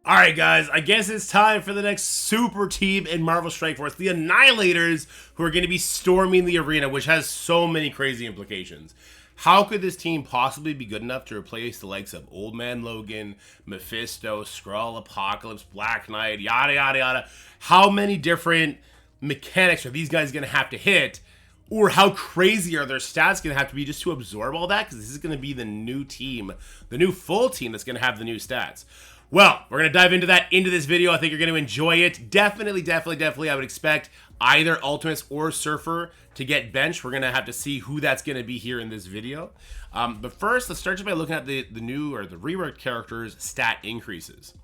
Alright guys, I guess it's time for the next super team in Marvel Strike Force, the Annihilators, who are going to be storming the arena, which has so many crazy implications. How could this team possibly be good enough to replace the likes of Old Man Logan, Mephisto, Skrull, Apocalypse, Black Knight, yada yada yada? How many different mechanics are these guys going to have to hit? Or how crazy are their stats going to have to be just to absorb all that? Because this is going to be the new team, the new full team that's going to have the new stats. Well, we're going to dive into that into this video. I think you're going to enjoy it. Definitely, I would expect either Ultimus or Surfer to get benched. We're going to have to see who that's going to be here in this video. But first, let's start just by looking at the new or the reworked characters' stat increases.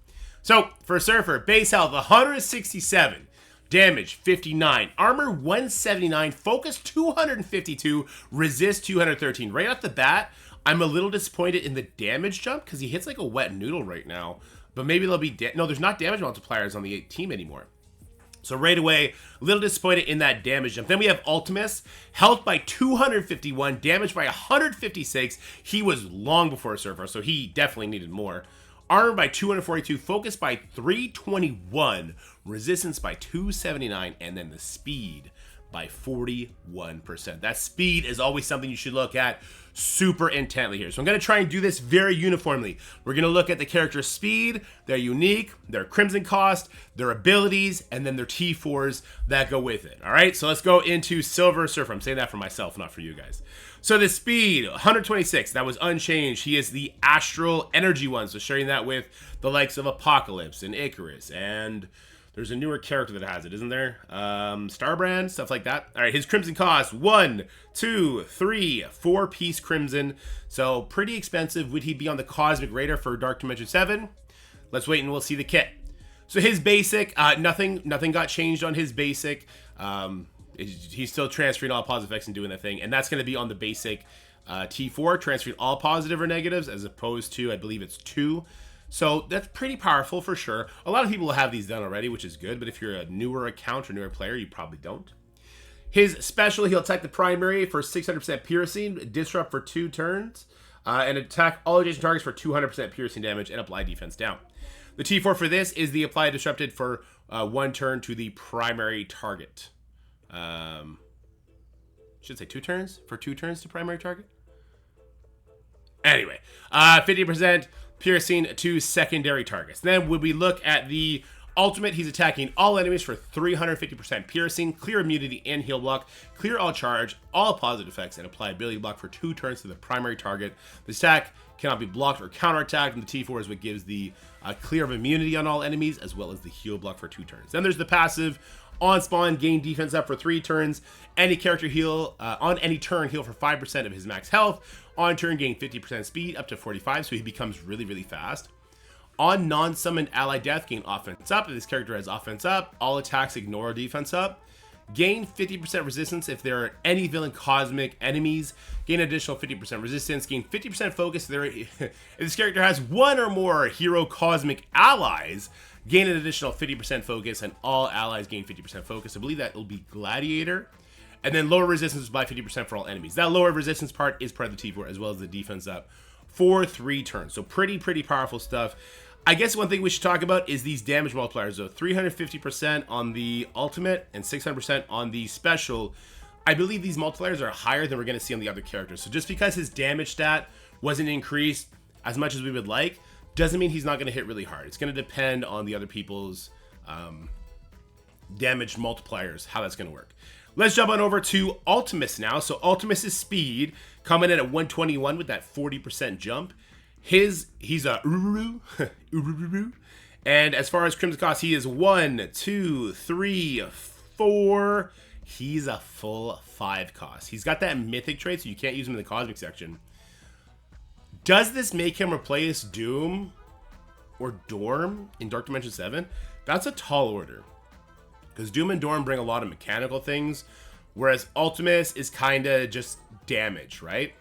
So, for Surfer, base health 167. Damage 59, armor 179, focus 252, resist 213. Right off the bat, I'm a little disappointed in the damage jump because he hits like a wet noodle right now. But maybe there'll be no, there's not damage multipliers on the team anymore. So right away, a little disappointed in that damage jump. Then we have Ultimus, health by 251, damage by 156. He was long before a Surfer, so he definitely needed more. Armor by 242, focus by 321, resistance by 279, and then the speed by 41%. That speed is always something you should look at super intently here. So I'm going to try and do this very uniformly. We're going to look at the character's speed, their unique, their crimson cost, their abilities, and then their T4s that go with it. All right, so let's go into Silver Surfer. I'm saying that for myself, not for you guys. So the speed, 126, that was unchanged. He is the astral energy one, so sharing that with the likes of Apocalypse and Icarus, and there's a newer character that has it, isn't there? Starbrand, stuff like that. All right, his crimson cost, 1, 2, 3, 4-piece crimson. So pretty expensive. Would he be on the Cosmic Radar for Dark Dimension 7? Let's wait and we'll see the kit. So his basic, nothing got changed on his basic. He's still transferring all positive effects and doing that thing. And that's going to be on the basic T4, transferring all positive or negatives, as opposed to, I believe it's 2. So that's pretty powerful for sure. A lot of people have these done already, which is good. But if you're a newer account or newer player, you probably don't. His special, he'll attack the primary for 600% piercing, disrupt for 2 turns, and attack all adjacent targets for 200% piercing damage and apply defense down. The T4 for this is the apply disrupted for 1 turn to the primary target. Should say 2 turns? For 2 turns to primary target? Anyway, 50% piercing to secondary targets. Then when we look at the ultimate, he's attacking all enemies for 350% piercing, clear immunity and heal block, clear all charge, all positive effects, and apply ability block for 2 turns to the primary target. The attack cannot be blocked or counterattacked, and the T4 is what gives the clear of immunity on all enemies, as well as the heal block for 2 turns. Then there's the passive, on spawn, gain defense up for 3 turns. Any character heal, on any turn, heal for 5% of his max health. On turn, gain 50% speed up to 45, so he becomes really, really fast. On non-summoned ally death, gain offense up. If this character has offense up, all attacks ignore defense up. Gain 50% resistance if there are any villain cosmic enemies. Gain additional 50% resistance. Gain 50% focus if this character has 1 or more hero cosmic allies. Gain an additional 50% focus, and all allies gain 50% focus. I believe that will be Gladiator. And then lower resistance by 50% for all enemies. That lower resistance part is part of the T4, as well as the defense up for 3 turns. So pretty powerful stuff. I guess one thing we should talk about is these damage multipliers. So 350% on the ultimate and 600% on the special. I believe these multipliers are higher than we're going to see on the other characters. So just because his damage stat wasn't increased as much as we would like, doesn't mean he's not going to hit really hard. It's going to depend on the other people's damage multipliers, how that's going to work. Let's jump on over to Ultimus now. So Ultimus' speed coming in at 121 with that 40% jump. He's a Ururu, and as far as crimson cost, he is 1, 2, 3, 4. He's a full 5 cost. He's got that mythic trait, so you can't use him in the cosmic section. Does this make him replace Doom or Dorm in Dark Dimension 7? That's a tall order, because Doom and Dorm bring a lot of mechanical things, whereas Ultimus is kind of just damage, right?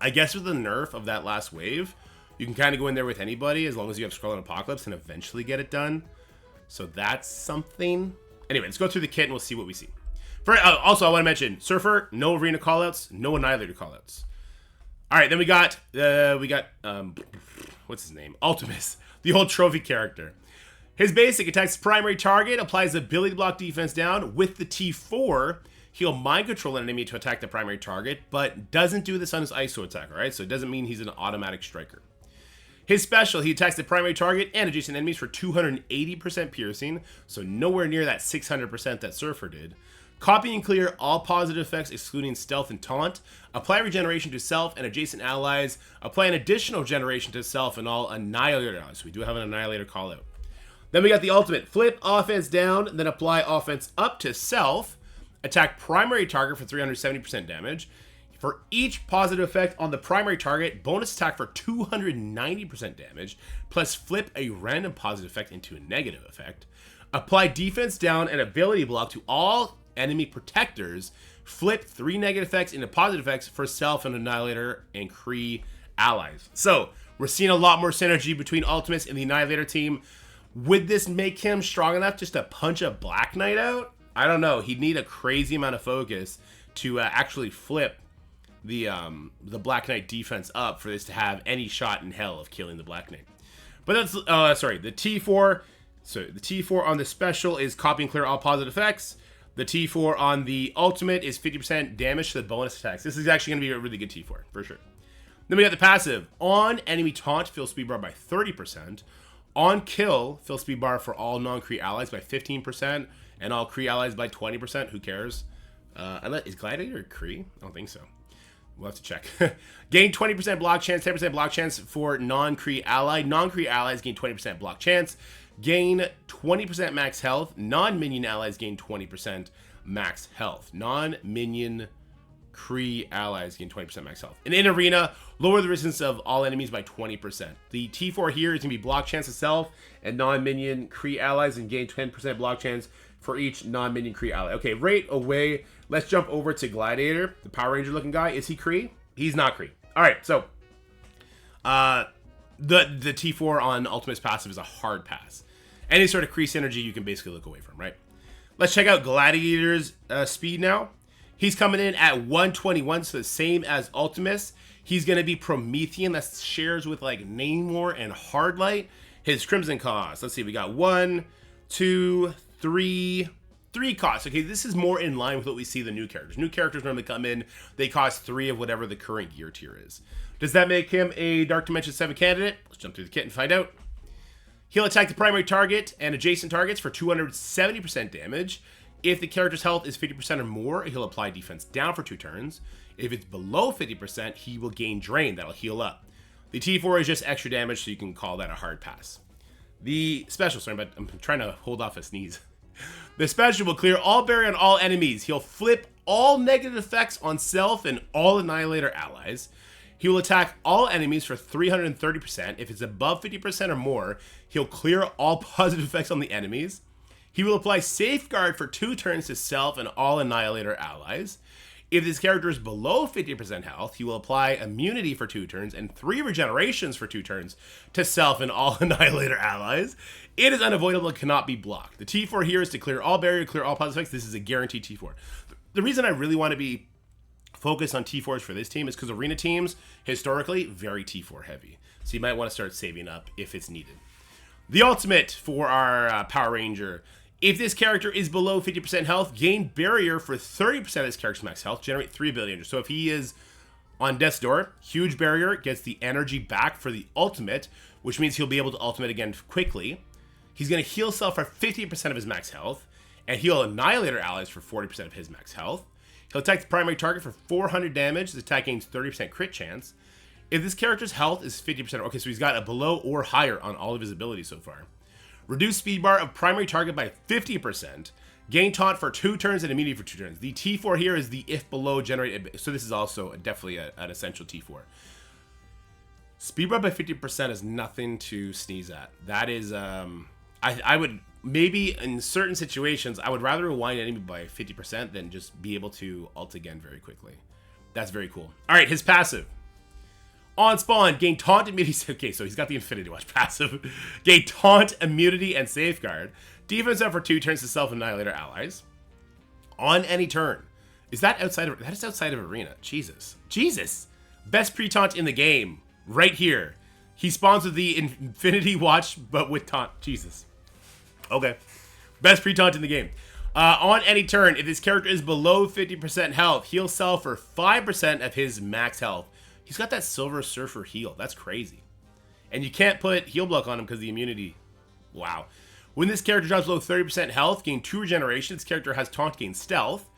I guess with the nerf of that last wave, you can kind of go in there with anybody as long as you have Skrull and Apocalypse and eventually get it done. So that's something. Anyway, let's go through the kit and we'll see what we see. Also, I want to mention Surfer, no arena callouts, no Annihilator callouts. All right, then we got what's his name? Ultimus. The old trophy character. His basic attacks primary target, applies ability block defense down. With the T4, he'll mind control an enemy to attack the primary target, but doesn't do this on his ISO attack, alright? So it doesn't mean he's an automatic striker. His special, he attacks the primary target and adjacent enemies for 280% piercing, so nowhere near that 600% that Surfer did. Copy and clear all positive effects excluding stealth and taunt. Apply regeneration to self and adjacent allies. Apply an additional generation to self and all Annihilator allies. So we do have an Annihilator callout. Then we got the ultimate. Flip offense down, then apply offense up to self. Attack primary target for 370% damage. For each positive effect on the primary target, bonus attack for 290% damage, plus flip a random positive effect into a negative effect. Apply defense down and ability block to all enemy protectors. Flip 3 negative effects into positive effects for self and Annihilator and Kree allies. So, we're seeing a lot more synergy between Ultimus and the Annihilator team. Would this make him strong enough just to punch a Black Knight out? I don't know. He'd need a crazy amount of focus to actually flip the Black Knight defense up for this to have any shot in hell of killing the Black Knight. But that's, sorry, the T4, so the T4 on the special is copy and clear all positive effects. The T4 on the ultimate is 50% damage to the bonus attacks. This is actually going to be a really good T4, for sure. Then we got the passive. On enemy taunt, fill speed bar by 30%. On kill, fill speed bar for all non-Kree allies by 15%, and all Kree allies by 20%. Who cares? Is Gladiator a Kree? I don't think so. We'll have to check. Gain 20% block chance, 10% block chance for non-Kree ally. Non-Kree allies gain 20% block chance. Gain 20% max health. Non-minion allies gain 20% max health. Non-minion Kree allies gain 20% max health. And in arena, lower the resistance of all enemies by 20%. The T4 here is going to be block chance itself, and non-minion Kree allies and gain 10% block chance for each non-minion Kree ally. Okay, right away, let's jump over to Gladiator, the Power Ranger looking guy. Is he Kree? He's not Kree. All right, so the T4 on Ultimus passive is a hard pass. Any sort of Kree synergy you can basically look away from, right? Let's check out Gladiator's speed now. He's coming in at 121, so the same as Ultimus. He's going to be Promethean, that shares with like Namor and Hardlight. His Crimson cost, let's see, we got 1, 2, 3 costs. Okay, this is more in line with what we see the new characters. New characters normally come in, they cost 3 of whatever the current gear tier is. Does that make him a Dark Dimension 7 candidate? Let's jump through the kit and find out. He'll attack the primary target and adjacent targets for 270% damage. If the character's health is 50% or more, he'll apply defense down for 2 turns. If it's below 50%, he will gain drain. That'll heal up. The T4 is just extra damage, so you can call that a hard pass. The special, sorry, but I'm trying to hold off a sneeze. The special will clear all barrier on all enemies. He'll flip all negative effects on self and all Annihilator allies. He will attack all enemies for 330%. If it's above 50% or more, he'll clear all positive effects on the enemies. He will apply Safeguard for 2 turns to self and all Annihilator allies. If this character is below 50% health, he will apply Immunity for 2 turns and 3 Regenerations for 2 turns to self and all Annihilator allies. It is unavoidable and cannot be blocked. The T4 here is to clear all barrier, clear all positive effects. This is a guaranteed T4. The reason I really want to be focused on T4s for this team is because arena teams, historically, very T4 heavy. So you might want to start saving up if it's needed. The ultimate for our Power Ranger. If this character is below 50% health, gain barrier for 30% of this character's max health, generate 3 ability energy. So if he is on death's door, huge barrier, gets the energy back for the ultimate, which means he'll be able to ultimate again quickly. He's going to heal self for 50% of his max health, and heal Annihilator allies for 40% of his max health. He'll attack the primary target for 400 damage. His attack gains 30% crit chance. If this character's health is 50%, okay, so he's got a below or higher on all of his abilities so far. Reduce speed bar of primary target by 50%. Gain taunt for 2 turns and immunity for 2 turns. The T4 here is the if below generated, so this is also definitely an essential T4. Speed bar by 50% is nothing to sneeze at. That is, I would, maybe in certain situations, I would rather rewind enemy by 50% than just be able to ult again very quickly. That's very cool. All right, his passive. On spawn, gain taunt, immunity. Okay, so he's got the Infinity Watch passive. Gain taunt, immunity, and safeguard. Defense up for 2 turns to self Annihilator allies. On any turn. Is that outside of, that is outside of arena. Jesus. Jesus. Best pre-taunt in the game. Right here. He spawns with the Infinity Watch, but with taunt. Jesus. Okay. Best pre-taunt in the game. On any turn, if this character is below 50% health, he'll sell for 5% of his max health. He's got that Silver Surfer heal. That's crazy. And you can't put heal block on him because the immunity. Wow. When this character drops below 30% health, gain 2 regeneration. This character has taunt, gain stealth.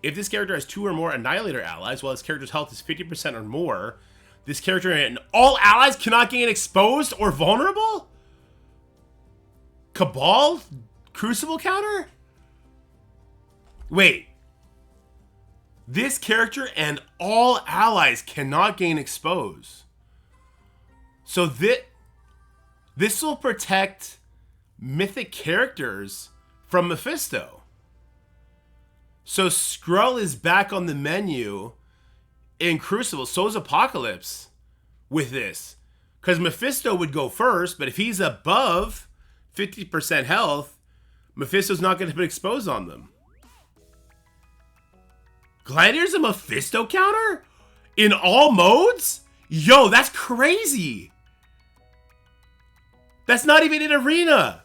If this character has 2 or more Annihilator allies, while this character's health is 50% or more, this character and all allies cannot gain exposed or vulnerable? Cabal? Crucible counter? Wait. This character and all allies cannot gain exposed. So this will protect mythic characters from Mephisto. So Skrull is back on the menu in Crucible. So is Apocalypse with this. Because Mephisto would go first, but if he's above 50% health, Mephisto's not going to put exposed on them. Gladiator's a Mephisto counter? In all modes? Yo, that's crazy. That's not even in Arena.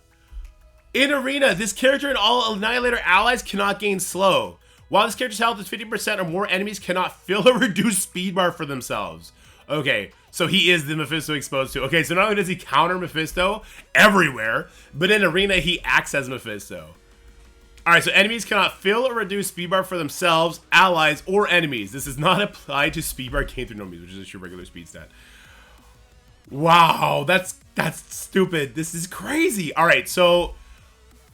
In Arena, this character and all Annihilator allies cannot gain slow. While this character's health is 50% or more, enemies cannot fill or reduce speed bar for themselves. Okay, so he is the Mephisto exposed to. Okay, so not only does he counter Mephisto everywhere, but in Arena, he acts as Mephisto. Alright, so enemies cannot fill or reduce speed bar for themselves, allies, or enemies. This is not applied to speed bar gained through no means, which is just your regular speed stat. Wow, that's stupid. This is crazy. Alright, so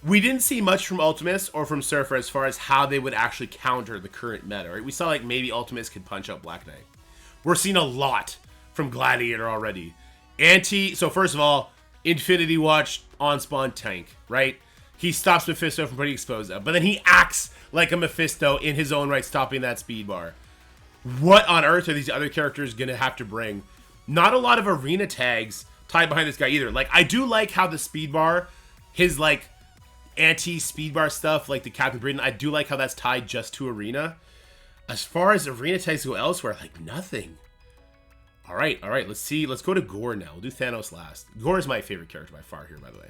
we didn't see much from Ultimus or from Surfer as far as how they would actually counter the current meta, right? We saw like maybe Ultimus could punch out Black Knight. We're seeing a lot from Gladiator already. So first of all, Infinity Watch on spawn tank, right? He stops Mephisto from putting exposed up, but then he acts like a Mephisto in his own right, stopping that speed bar. What on earth are these other characters gonna have to bring? Not a lot of arena tags tied behind this guy either. Like, I do like how the speed bar, his like anti-speed bar stuff, like the Captain Britain, I do like how that's tied just to arena. As far as arena tags go elsewhere, like nothing. All right, let's go to Gorr now. We'll do Thanos last. Gorr is my favorite character by far here, by the way.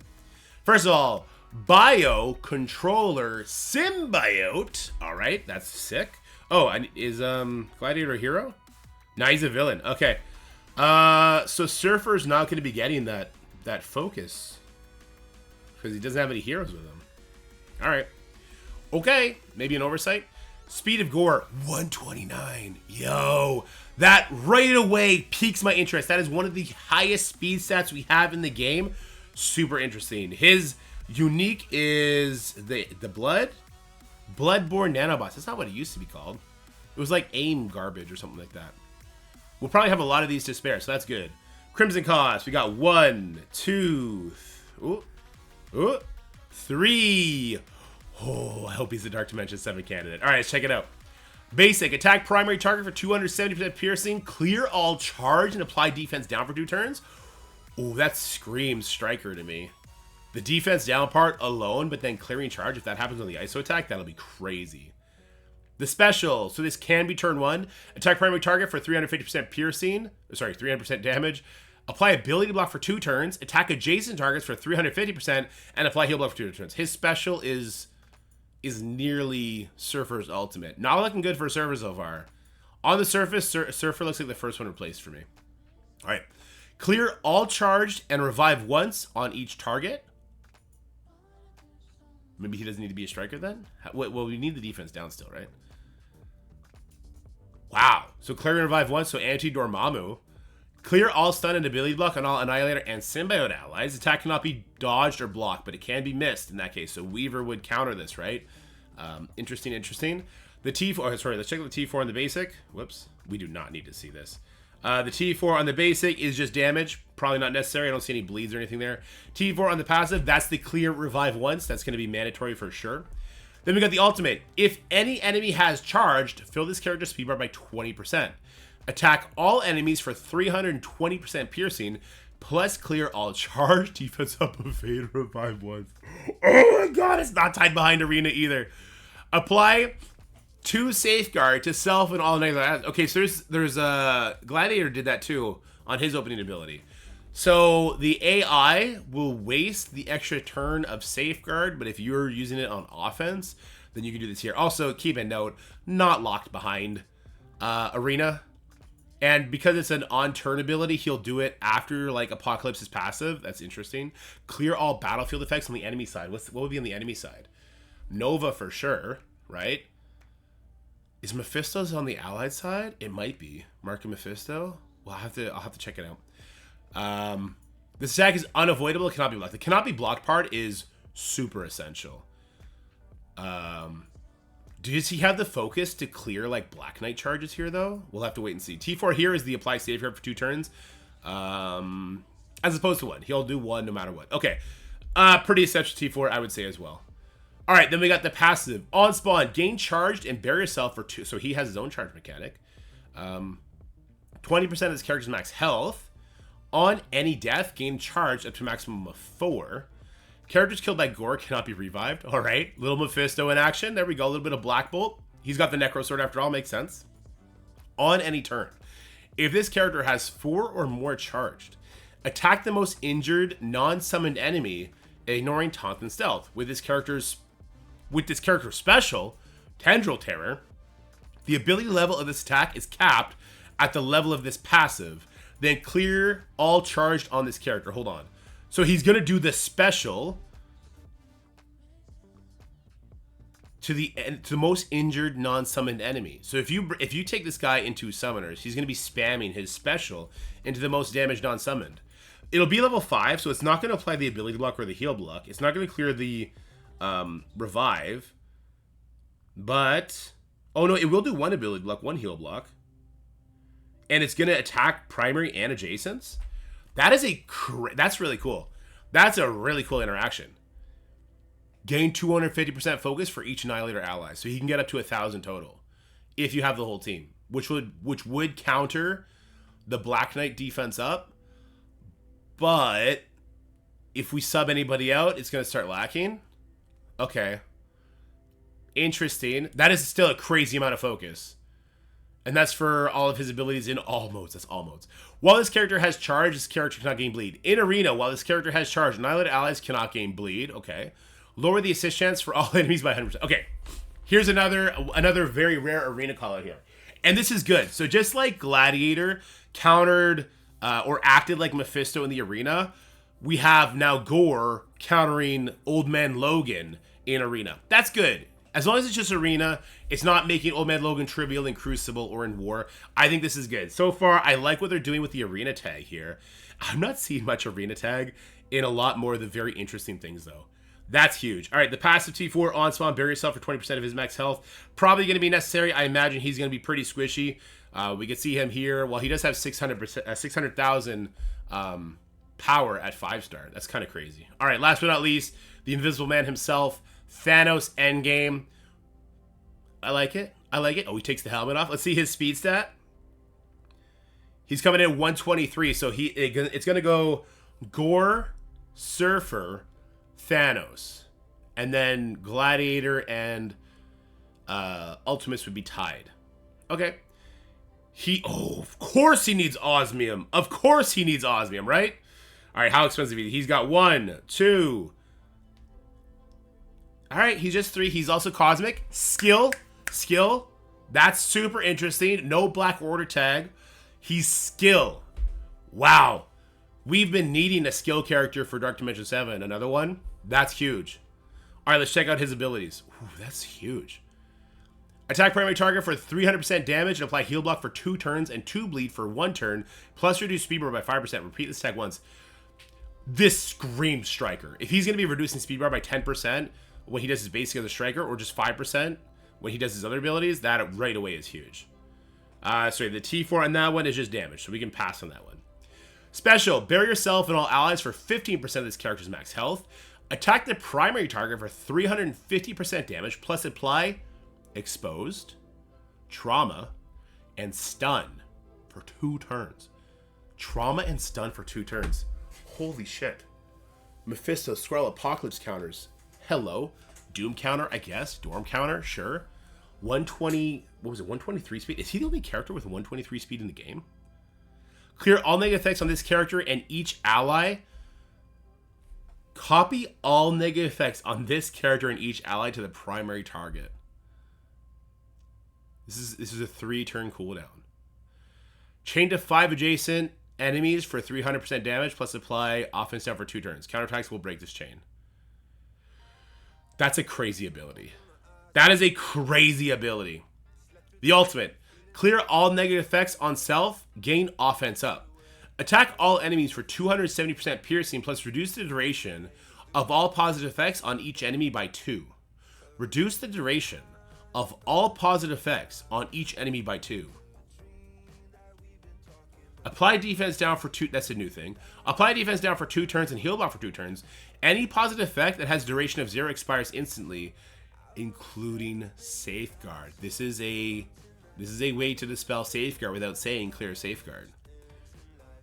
First of all, Bio Controller Symbiote. All right, that's sick. Oh, and is Gladiator a hero? No, he's a villain. Okay. So Surfer's not going to be getting that focus because he doesn't have any heroes with him. All right. Okay, maybe an oversight. Speed of Gorr 129. Yo, that right away piques my interest. That is one of the highest speed stats we have in the game. Super interesting. His unique is the Bloodborne Nanobots. That's not what it used to be called. It was like AIM garbage or something like that. We'll probably have a lot of these to spare, so that's good. Crimson Cost. We got 1, 2, 3. Oh, I hope he's a Dark Dimension 7 candidate. All right, let's check it out. Basic. Attack primary target for 270% piercing. Clear all charge and apply defense down for 2 turns. Oh, that screams Striker to me. The defense down part alone, but then clearing charge, if that happens on the ISO attack, that'll be crazy. The special. So this can be turn 1. Attack primary target for 350% piercing. Sorry, 300% damage. Apply ability block for 2 turns. Attack adjacent targets for 350%. And apply heal block for 2 turns. His special is nearly Surfer's ultimate. Not looking good for Surfer so far. On the surface, Surfer looks like the first one replaced for me. All right. Clear all charged and revive once on each target. Maybe he doesn't need to be a striker then? Well, we need the defense down still, right? Wow. So clear and revive once, so anti-Dormammu. Clear all stun and ability block on all Annihilator and Symbiote allies. Attack cannot be dodged or blocked, but it can be missed in that case. So Weaver would counter this, right? Interesting. The T4, sorry, let's check out the T4 on the basic. Whoops. We do not need to see this. The T4 on the basic is just damage. Probably not necessary. I don't see any bleeds or anything there. T4 on the passive, that's the clear revive once. That's going to be mandatory for sure. Then we got the ultimate. If any enemy has charged, fill this character's speed bar by 20%. Attack all enemies for 320% piercing, plus clear all charge, defense up, evade, revive once. Oh my god, it's not tied behind arena either. Apply 2 safeguard to self and all Annihilators. Okay, so there's Gladiator did that too on his opening ability. So the AI will waste the extra turn of safeguard, but if you're using it on offense, then you can do this here. Also, keep a note, not locked behind Arena. And because it's an on-turn ability, he'll do it after, like, Apocalypse's passive. That's interesting. Clear all battlefield effects on the enemy side. What would be on the enemy side? Nova for sure, right? Is Mephisto's on the allied side? It might be. Mark and Mephisto? Well, I'll have to check it out. This attack is unavoidable. It cannot be blocked. The cannot be blocked part is super essential. Does he have the focus to clear, like, Black Knight charges here, though? We'll have to wait and see. T4 here is the apply safeguard for 2 turns. As opposed to 1. He'll do 1 no matter what. Okay. Pretty essential T4, I would say, as well. All right, then we got the passive. On spawn, gain charged and bury yourself for 2. So he has his own charge mechanic. 20% of his character's max health. On any death, gain charged up to a maximum of 4. Characters killed by Gorr cannot be revived. All right. Little Mephisto in action. There we go. A little bit of Black Bolt. He's got the Necro Sword after all. Makes sense. On any turn, if this character has 4 or more charged, attack the most injured, non-summoned enemy, ignoring taunt and stealth. With this character's special, Tendril Terror, the ability level of this attack is capped at the level of this passive. Then clear all charged on this character. Hold on. So he's going to do the special to the most injured non-summoned enemy. So if you take this guy into summoners, he's going to be spamming his special into the most damaged non-summoned. It'll be level 5, so it's not going to apply the ability block or the heal block. It's not going to clear the revive. But, oh no, it will do 1 ability block, 1 heal block. And it's going to attack primary and adjacents. That is that's really cool. That's a really cool interaction. Gain 250% focus for each Annihilator ally. So he can get up to 1,000 total if you have the whole team, which would counter the Black Knight defense up. But if we sub anybody out, it's going to start lacking. Okay. Interesting. That is still a crazy amount of focus. And that's for all of his abilities in all modes. That's all modes. While this character has charge, this character cannot gain bleed. In Arena, while this character has charge, Annihilated allies cannot gain bleed. Okay. Lower the assist chance for all enemies by 100%. Okay. Here's another very rare Arena call out here. And this is good. So just like Gladiator countered or acted like Mephisto in the Arena, we have now Gorr countering Old Man Logan in Arena. That's good. As long as it's just Arena, it's not making Old Man Logan trivial in Crucible or in War. I think this is good. So far, I like what they're doing with the Arena tag here. I'm not seeing much Arena tag in a lot more of the very interesting things, though. That's huge. All right, the passive T4 on spawn, bury yourself for 20% of his max health. Probably going to be necessary. I imagine he's going to be pretty squishy. We can see him here. Well, he does have 600,000 power at 5-star. That's kind of crazy. All right, last but not least, the Invisible Man himself, Thanos endgame. I like it. I like it. Oh, he takes the helmet off. Let's see his speed stat. He's coming in at 123, so it's going to go Gorr, Surfer, Thanos, and then Gladiator and Ultimus would be tied. Okay. Of course he needs osmium. Of course he needs osmium, right? All right, how expensive is he? He's got 1, 2. All right, he's just 3. He's also cosmic. Skill. That's super interesting. No Black Order tag. He's skill. Wow. We've been needing a skill character for Dark Dimension 7. Another one? That's huge. All right, let's check out his abilities. Ooh, that's huge. Attack primary target for 300% damage and apply heal block for 2 turns and 2 bleed for 1 turn, plus reduce speed bar by 5%. Repeat this attack once. This screams Striker. If he's going to be reducing speed bar by 10% when he does his basic as a Striker, or just 5% when he does his other abilities, that right away is huge. Sorry, the T4 on that one is just damage, so we can pass on that one. Special, bury yourself and all allies for 15% of this character's max health. Attack the primary target for 350% damage, plus apply exposed, trauma, and stun for 2 turns. Trauma and stun for 2 turns. Holy shit. Mephisto, Squirrel, Apocalypse counters. Hello. Doom counter, I guess. Dorm counter, sure. 120, what was it, 123 speed? Is he the only character with 123 speed in the game? Clear all negative effects on this character and each ally. Copy all negative effects on this character and each ally to the primary target. This is a 3-turn cooldown. Chain to 5 adjacent enemies for 300% damage, plus apply offense down for 2 turns. Counterattacks will break this chain. That's a crazy ability. That is a crazy ability. The ultimate. Clear all negative effects on self. Gain offense up. Attack all enemies for 270% piercing, plus reduce the duration of all positive effects on each enemy by 2. Reduce the duration of all positive effects on each enemy by 2. Apply defense down for 2. That's a new thing. Apply defense down for 2 turns and heal block for 2 turns. Any positive effect that has duration of 0 expires instantly, including Safeguard. This is a way to dispel Safeguard without saying clear Safeguard.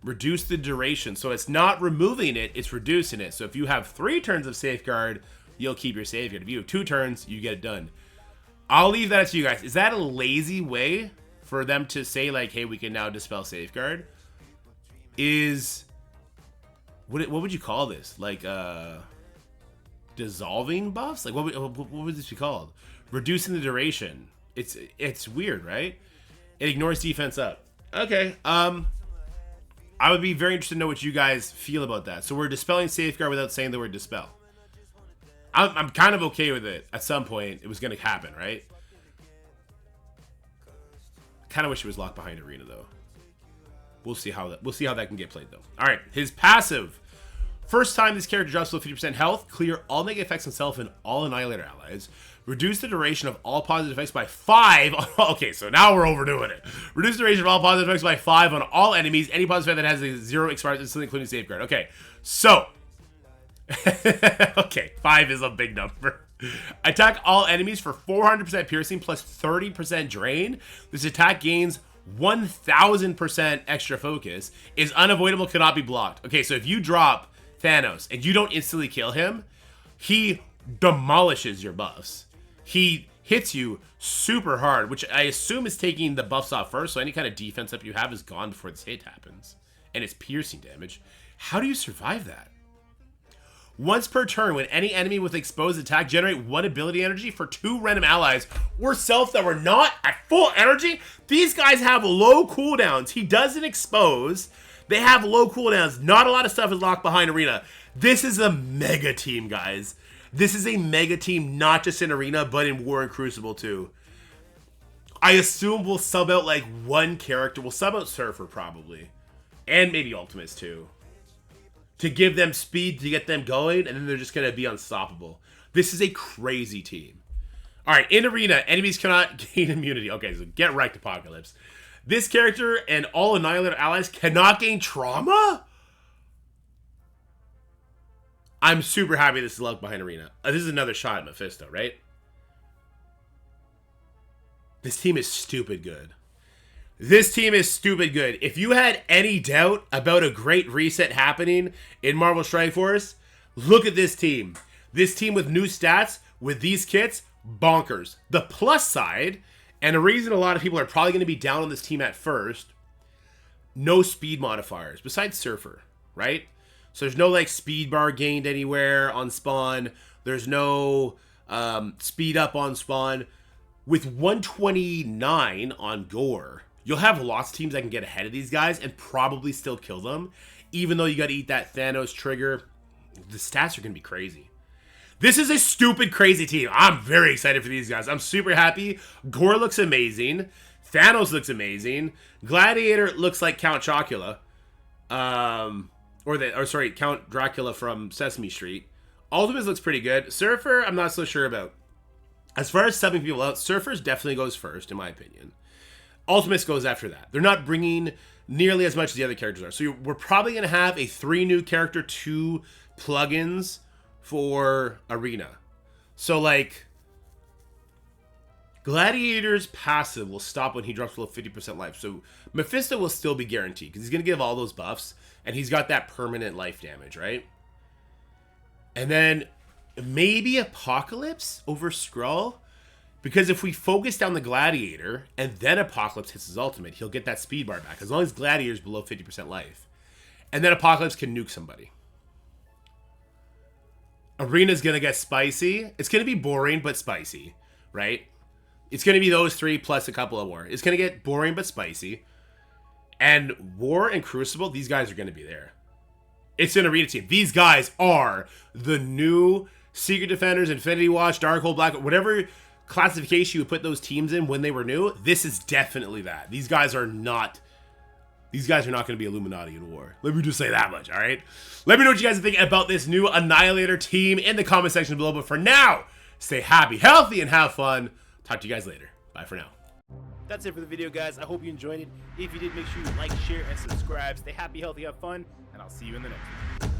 Reduce the duration. So it's not removing it, it's reducing it. So if you have 3 turns of Safeguard, you'll keep your Safeguard. If you have 2 turns, you get it done. I'll leave that to you guys. Is that a lazy way for them to say, like, hey, we can now dispel Safeguard? What would you call this? Like, dissolving buffs? Like, what would this be called? Reducing the duration. It's weird, right? It ignores defense up. Okay. I would be very interested to know what you guys feel about that. So we're dispelling Safeguard without saying the word dispel. I'm kind of okay with it. At some point, it was going to happen, right? Kind of wish it was locked behind Arena, though. We'll see how that can get played, though. All right, his passive. First time this character drops below 50% health, clear all negative effects on self and all Annihilator allies. Reduce the duration of all positive effects by 5. Okay, so now we're overdoing it. Reduce the duration of all positive effects by 5 on all enemies. Any positive effect that has a 0 expires instantly, including Safeguard. Okay, so. Okay, 5 is a big number. Attack all enemies for 400% piercing plus 30% drain. This attack gains 1000% extra focus. Is unavoidable, cannot be blocked. Okay, so if you drop Thanos and you don't instantly kill him, he demolishes your buffs. He hits you super hard, which I assume is taking the buffs off first, so any kind of defense up you have is gone before this hit happens. And it's piercing damage. How do you survive that? Once per turn, when any enemy with exposed attack generate 1 ability energy for 2 random allies or self that were not at full energy. These guys have low cooldowns. He doesn't expose. They have low cooldowns. Not a lot of stuff is locked behind Arena. This is a mega team, guys. This is a mega team, not just in Arena, but in War and Crucible too. I assume we'll sub out like 1 character. We'll sub out Surfer probably. And maybe Ultimus too. To give them speed to get them going, and then they're just going to be unstoppable. This is a crazy team. All right, in Arena, enemies cannot gain immunity. Okay, so get wrecked, Apocalypse. This character and all Annihilator allies cannot gain trauma? I'm super happy this is locked behind Arena. This is another shot at Mephisto, right? This team is stupid good. This team is stupid good. If you had any doubt about a great reset happening in Marvel Strike Force, look at this team. This team with new stats, with these kits, bonkers. The plus side, and the reason a lot of people are probably going to be down on this team at first, no speed modifiers, besides Surfer, right? So there's no like speed bar gained anywhere on spawn. There's no speed up on spawn. With 129 on Gorr, you'll have lots of teams that can get ahead of these guys and probably still kill them. Even though you got to eat that Thanos trigger, the stats are going to be crazy. This is a stupid, crazy team. I'm very excited for these guys. I'm super happy. Gorr looks amazing. Thanos looks amazing. Gladiator looks like Count Chocula. Count Dracula from Sesame Street. Ultimus looks pretty good. Surfer, I'm not so sure about. As far as subbing people out, Surfer definitely goes first, in my opinion. Ultimus goes after that. They're not bringing nearly as much as the other characters are. So we're probably going to have a 3 new character, 2 plugins for Arena. So, like, Gladiator's passive will stop when he drops below 50% life. So Mephisto will still be guaranteed because he's going to give all those buffs. And he's got that permanent life damage, right? And then maybe Apocalypse over Skrull. Because if we focus down the Gladiator and then Apocalypse hits his ultimate, he'll get that speed bar back. As long as Gladiator's below 50% life. And then Apocalypse can nuke somebody. Arena's going to get spicy. It's going to be boring but spicy, right? It's going to be those three plus a couple of War. It's going to get boring but spicy. And War and Crucible, these guys are going to be there. It's an Arena team. These guys are the new Secret Defenders, Infinity Watch, Darkhold, Black, whatever classification you would put those teams in when they were new. This is definitely that. These guys are not going to be Illuminati in War. Let me just say that much, all right? Let me know what you guys think about this new Annihilator team in the comment section below. But for now, stay happy, healthy, and have fun. Talk to you guys later. Bye for now. That's it for the video, guys. I hope you enjoyed it. If you did, make sure you like, share, and subscribe. Stay happy, healthy, have fun, and I'll see you in the next one.